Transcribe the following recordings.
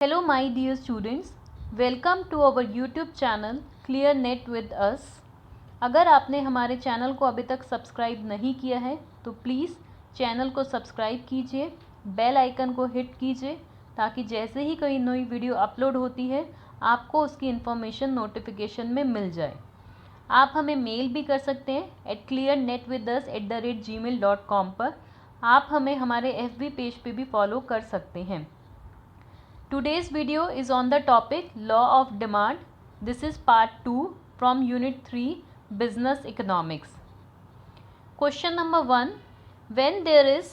Hello my dear students, welcome to our YouTube channel Clear Net with us। अगर आपने हमारे channel को अभी तक सब्सक्राइब नहीं किया है तो प्लीज़ चैनल को सब्सक्राइब कीजिए, बेल आइकन को हिट कीजिए ताकि जैसे ही कोई नई वीडियो अपलोड होती है आपको उसकी इन्फॉर्मेशन नोटिफिकेशन में मिल जाए। आप हमें मेल भी कर सकते हैं @clearnetwithus@gmail.com पर। आप हमें हमारे FB पेज पे भी फॉलो कर सकते हैं। Today's video is on the topic Law of Demand. This is part 2 from Unit 3 Business Economics. Question number 1. When there is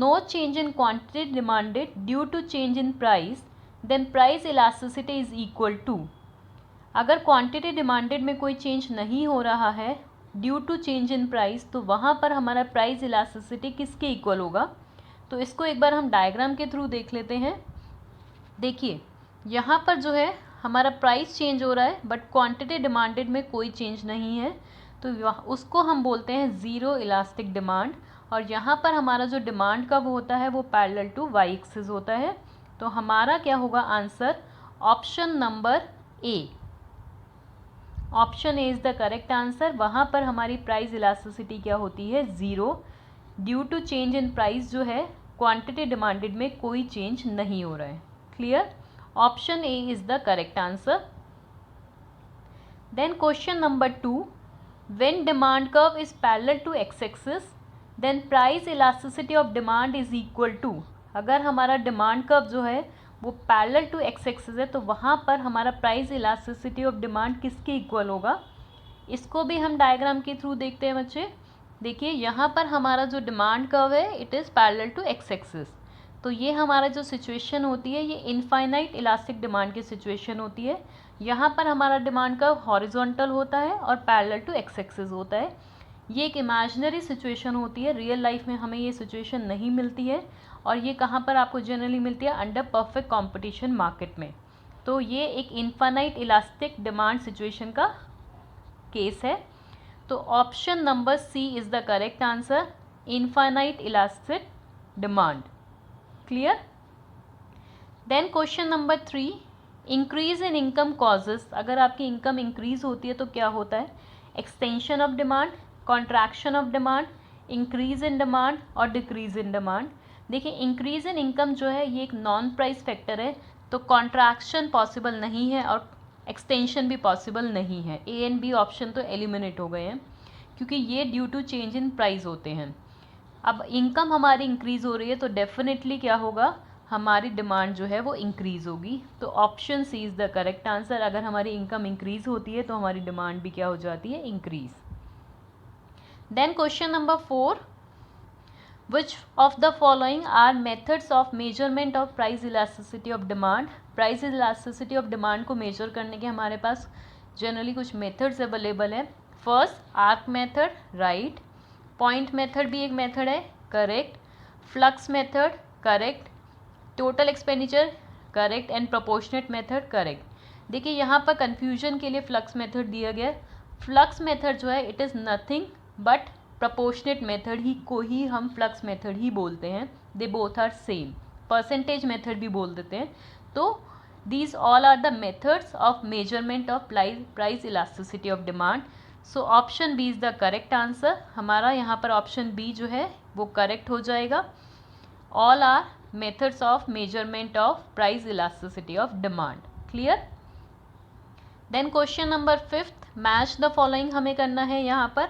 no change in quantity demanded due to change in price, then price elasticity is equal to। अगर quantity demanded में कोई change नहीं हो रहा है due to change in price, तो वहाँ पर हमारा प्राइस इलास्टिसिटी किसके इक्वल होगा। तो इसको एक बार हम डायग्राम के थ्रू देख लेते हैं। देखिए यहाँ पर जो है हमारा प्राइस चेंज हो रहा है बट क्वांटिटी डिमांडेड में कोई चेंज नहीं है, तो उसको हम बोलते हैं ज़ीरो इलास्टिक डिमांड। और यहाँ पर हमारा जो डिमांड कब होता है वो पैरेलल टू वाई एक्सिस होता है। तो हमारा क्या होगा answer, option number A. Option A is the correct answer. वहाँ पर हमारी प्राइस इलास्टिसिटी क्या होती है, zero. Due to change in price जो है क्वांटिटी डिमांडेड में कोई चेंज नहीं हो रहा है। Clear? Option A is the correct answer. Then question number 2. When demand curve is parallel to x-axis, then price elasticity of demand is equal to। अगर हमारा डिमांड कर्व जो है वो पैरेलल टू x-axis है तो वहाँ पर हमारा प्राइस इलास्टिसिटी ऑफ डिमांड किसके इक्वल होगा। इसको भी हम डायग्राम के थ्रू देखते हैं बच्चे। देखिए यहाँ पर हमारा जो डिमांड कर्व है it is parallel to x-axis, तो ये हमारा जो सिचुएशन होती है ये इनफाइनाइट इलास्टिक डिमांड की सिचुएशन होती है। यहाँ पर हमारा डिमांड कर्व हॉरिजॉन्टल होता है और पैरेलल टू एक्स एक्सिस होता है। ये एक इमेजिनरी सिचुएशन होती है, रियल लाइफ में हमें ये सिचुएशन नहीं मिलती है। और ये कहाँ पर आपको जनरली मिलती है, अंडर परफेक्ट कंपटीशन मार्केट में। तो ये एक इनफाइनाइट इलास्टिक डिमांड सिचुएशन का केस है। तो option number C is the correct answer, infinite elastic demand. Clear? Then question number 3. Increase in income causes। अगर आपकी इनकम इंक्रीज होती है तो क्या होता है, extension of demand, contraction of demand, increase in demand और डिक्रीज इन डिमांड। देखिए इंक्रीज इन इनकम जो है ये एक नॉन प्राइस फैक्टर है, तो कॉन्ट्रैक्शन पॉसिबल नहीं है और एक्सटेंशन भी पॉसिबल नहीं है। ए एंड बी ऑप्शन तो एलिमिनेट हो गए हैं क्योंकि ये due to change in price होते हैं। अब इनकम हमारी इंक्रीज़ हो रही है तो डेफिनेटली क्या होगा, हमारी डिमांड जो है वो इंक्रीज़ होगी। तो option C is the correct answer. अगर हमारी इनकम इंक्रीज़ होती है तो हमारी डिमांड भी क्या हो जाती है, increase. Then question number 4. Which of the following are methods of measurement of price elasticity of demand. Price elasticity of demand को मेजर करने के हमारे पास जनरली कुछ मेथड्स अवेलेबल है। First, arc method, right. Point method भी एक method है, correct. Flux method, correct. Total expenditure, correct. And proportionate method, correct. देखिए यहाँ पर कंफ्यूजन के लिए फ्लक्स मेथड दिया गया। फ्लक्स मेथड जो है it is nothing but proportionate method ही को ही हम फ्लक्स मेथड ही बोलते हैं। They both are same. Percentage method भी बोल देते हैं। तो these all are the methods of measurement of price elasticity of demand. So option B is the correct answer. हमारा यहाँ पर ऑप्शन बी जो है वो करेक्ट हो जाएगा। All are methods of measurement of price elasticity of demand. Clear? Then question number 5, match the following हमें करना है यहाँ पर।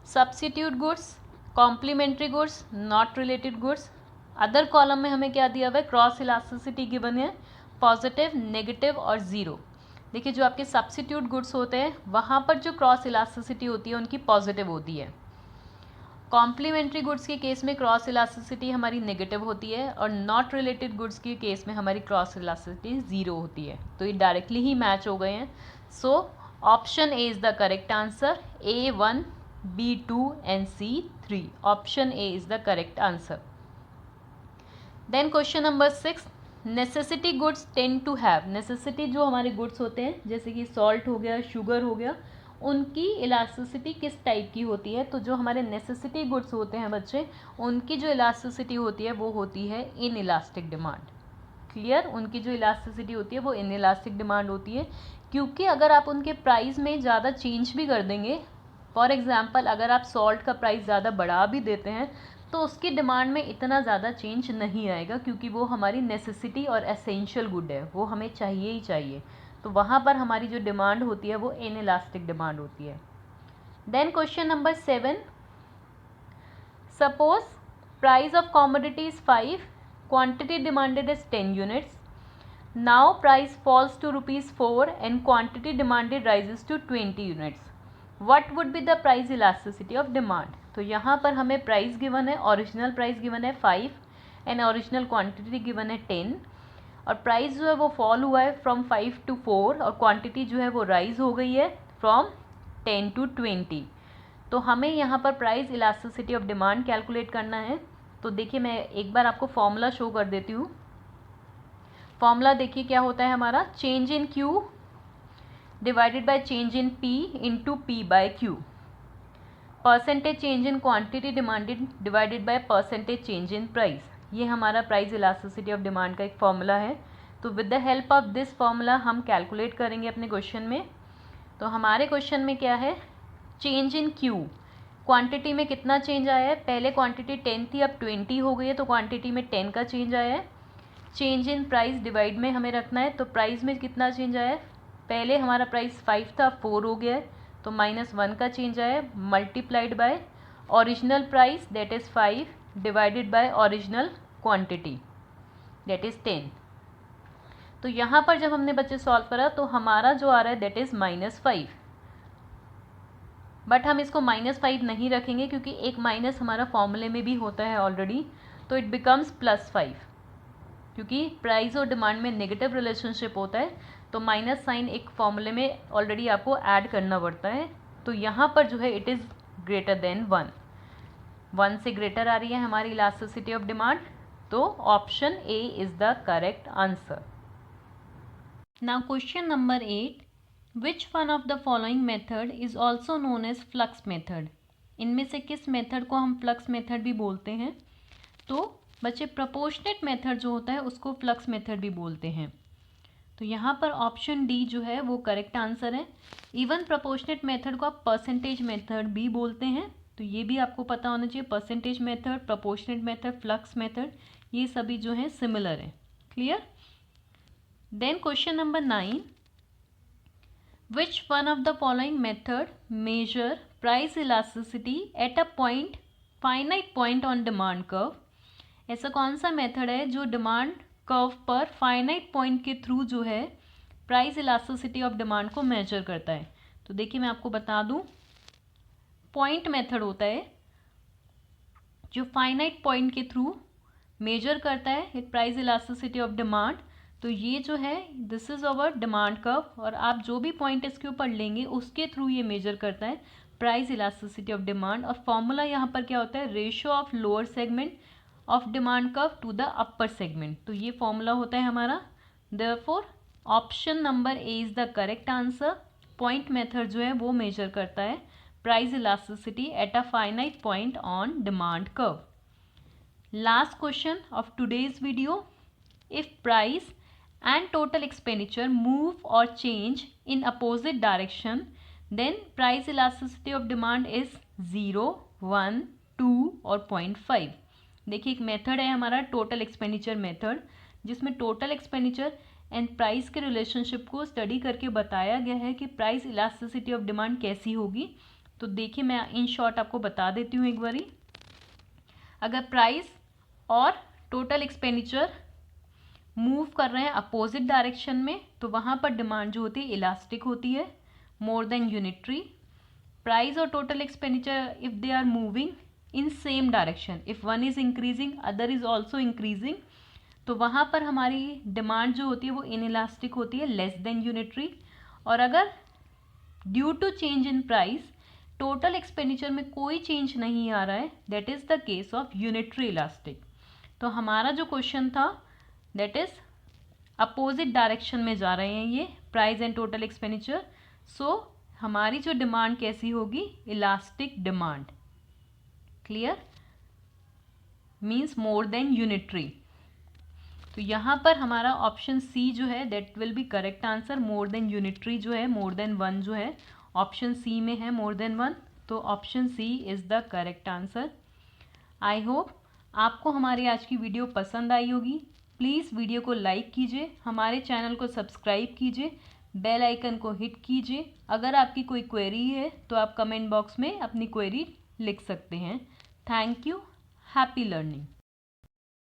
Substitute goods, complementary goods, not related goods. Other column में हमें क्या दिया हुआ है, क्रॉस इलास्टिसिटी गिवन है, पॉजिटिव, नेगेटिव और ज़ीरो। देखिए जो आपके सब्स्टिट्यूट गुड्स होते हैं वहाँ पर जो क्रॉस इलास्टिसिटी होती है उनकी पॉजिटिव होती है। कॉम्प्लीमेंट्री गुड्स के केस में क्रॉस इलास्टिसिटी हमारी नेगेटिव होती है और नॉट रिलेटेड गुड्स के केस में हमारी क्रॉस इलास्टिसिटी ज़ीरो होती है। तो ये डायरेक्टली ही मैच हो गए हैं। So option A is the correct answer. A1, B2 and C3। Option A is the correct answer. Then question number 6, necessity goods tend to have. Necessity जो हमारे goods होते हैं जैसे कि सॉल्ट हो गया, शुगर हो गया, उनकी इलास्टिसिटी किस टाइप की होती है। तो जो हमारे नेसेसिटी गुड्स होते हैं बच्चे, उनकी जो इलास्टिसिटी होती है वो होती है इन इलास्टिक डिमांड। क्लियर, उनकी जो इलास्टिसिटी होती है वो इनइलास्टिक डिमांड होती है, क्योंकि अगर आप उनके प्राइस में ज़्यादा चेंज भी कर देंगे, फॉर एग्जांपल अगर आप सॉल्ट का प्राइस ज़्यादा बढ़ा भी देते हैं तो उसकी डिमांड में इतना ज़्यादा चेंज नहीं आएगा, क्योंकि वो हमारी नेसेसिटी और एसेंशियल गुड है, वो हमें चाहिए ही चाहिए। तो वहाँ पर हमारी जो डिमांड होती है वो इनइलास्टिक डिमांड होती है। Then question number 7, suppose price of commodity is 5, quantity demanded is 10 units, now price falls to ₹4 and quantity demanded rises to 20 units, what would be the price elasticity of demand. तो यहाँ पर हमें price given है, original price given है 5 and original quantity given है 10, और price जो है वो फॉल हुआ है फ्रॉम 5 to 4 और क्वांटिटी जो है वो राइज हो गई है फ्रॉम 10 to 20। तो हमें यहाँ पर price elasticity of demand calculate करना है। तो देखिए मैं एक बार आपको फॉर्मूला शो कर देती हूँ। फॉर्मूला देखिए क्या होता है हमारा, change in Q divided by change in P into P by Q, percentage change in quantity demanded divided by percentage change in price. ये हमारा प्राइस इलास्टिसिटी ऑफ डिमांड का एक फॉर्मूला है। तो with the help of this formula हम calculate करेंगे अपने question में। तो हमारे क्वेश्चन में क्या है, चेंज इन क्यू, क्वांटिटी में कितना चेंज आया है, पहले क्वांटिटी 10 थी अब 20 हो गई है, तो क्वांटिटी में 10 का चेंज आया है। चेंज इन प्राइस डिवाइड में हमें रखना है, तो प्राइस में कितना चेंज आया है, पहले हमारा प्राइस 5 था 4 हो गया है, तो -1 का चेंज आया है, multiplied by original price that is 5 divided by original quantity that is 10। तो यहाँ पर जब हमने बच्चे सॉल्व करा तो हमारा जो आ रहा है दैट इज़ -5, बट हम इसको -5 नहीं रखेंगे क्योंकि एक माइनस हमारा फॉर्मूले में भी होता है ऑलरेडी, तो इट बिकम्स +5, क्योंकि प्राइस और डिमांड में नेगेटिव रिलेशनशिप होता है, तो माइनस साइन एक फॉर्मूले में ऑलरेडी आपको ऐड करना पड़ता है। तो यहाँ पर जो है इट इज़ ग्रेटर देन 1 से ग्रेटर आ रही है हमारी इलास्टिसिटी ऑफ डिमांड, तो option A is the correct answer. Now question number 8, which one of the following method is also known as flux method. इनमें से किस मेथड को हम फ्लक्स मेथड भी बोलते हैं। तो बच्चे प्रोपोर्शनेट मेथड जो होता है उसको फ्लक्स मेथड भी बोलते हैं। तो यहाँ पर ऑप्शन डी जो है वो करेक्ट आंसर है। इवन प्रोपोर्शनेट मेथड को आप परसेंटेज मेथड भी बोलते हैं, तो ये भी आपको पता होना चाहिए। Percentage method, proportionate method, flux method, ये सभी जो हैं सिमिलर हैं। Clear. Then question number 9, which one of the following method measure price elasticity at a point, finite point on demand curve. ऐसा कौन सा मेथड है जो डिमांड कर्व पर फाइनाइट पॉइंट के थ्रू जो है प्राइस इलास्टिसिटी ऑफ डिमांड को मेजर करता है। तो देखिए मैं आपको बता दूं, पॉइंट मेथड होता है जो फाइनाइट पॉइंट के थ्रू मेजर करता है एक प्राइस इलास्टिसिटी ऑफ डिमांड। तो ये जो है this is our demand curve, और आप जो भी पॉइंट इसके ऊपर लेंगे उसके थ्रू ये मेजर करता है प्राइस इलास्टिसिटी ऑफ डिमांड। और फॉर्मूला यहाँ पर क्या होता है, ratio of lower segment of demand curve to the upper segment. तो ये फॉर्मूला होता है हमारा। Therefore option number A is the correct answer. Point method जो है वो मेजर करता है price elasticity at a finite point on demand curve. Last question of today's video, if price and total expenditure move or change in opposite direction, then price elasticity of demand is 0, 1, 2 और 0.5। देखिए एक method है हमारा total expenditure method, जिसमें total expenditure and price के relationship को study करके बताया गया है कि प्राइस इलास्टिसिटी ऑफ डिमांड कैसी होगी। तो देखिए मैं इन शॉर्ट आपको बता देती हूँ एक बारी। अगर प्राइस और टोटल एक्सपेंडिचर मूव कर रहे हैं अपोजिट डायरेक्शन में, तो वहाँ पर डिमांड जो होती है इलास्टिक होती है, मोर देन यूनिटरी। प्राइस और total expenditure if they are moving in same direction, if one is increasing other is also increasing, तो वहाँ पर हमारी डिमांड जो होती है वो इनइलास्टिक होती है, लेस देन यूनिटरी। और अगर due to change in price total expenditure में कोई चेंज नहीं आ रहा है, that is the case of unitary elastic. तो हमारा जो क्वेश्चन था दैट इज अपोजिट डायरेक्शन में जा रहे हैं ये प्राइस एंड टोटल एक्सपेंडिचर, सो हमारी जो डिमांड कैसी होगी, elastic demand. Clear, means more than unitary. तो यहाँ पर हमारा ऑप्शन सी जो है that will be correct answer. More than unitary जो है, मोर देन वन जो है ऑप्शन सी में है, मोर देन वन, तो option C is the correct answer. I hope आपको हमारी आज की वीडियो पसंद आई होगी। प्लीज़ वीडियो को लाइक कीजिए, हमारे चैनल को सब्सक्राइब कीजिए, बेल आइकन को हिट कीजिए। अगर आपकी कोई क्वेरी है तो आप कमेंट बॉक्स में अपनी क्वेरी लिख सकते हैं। Thank you, happy learning.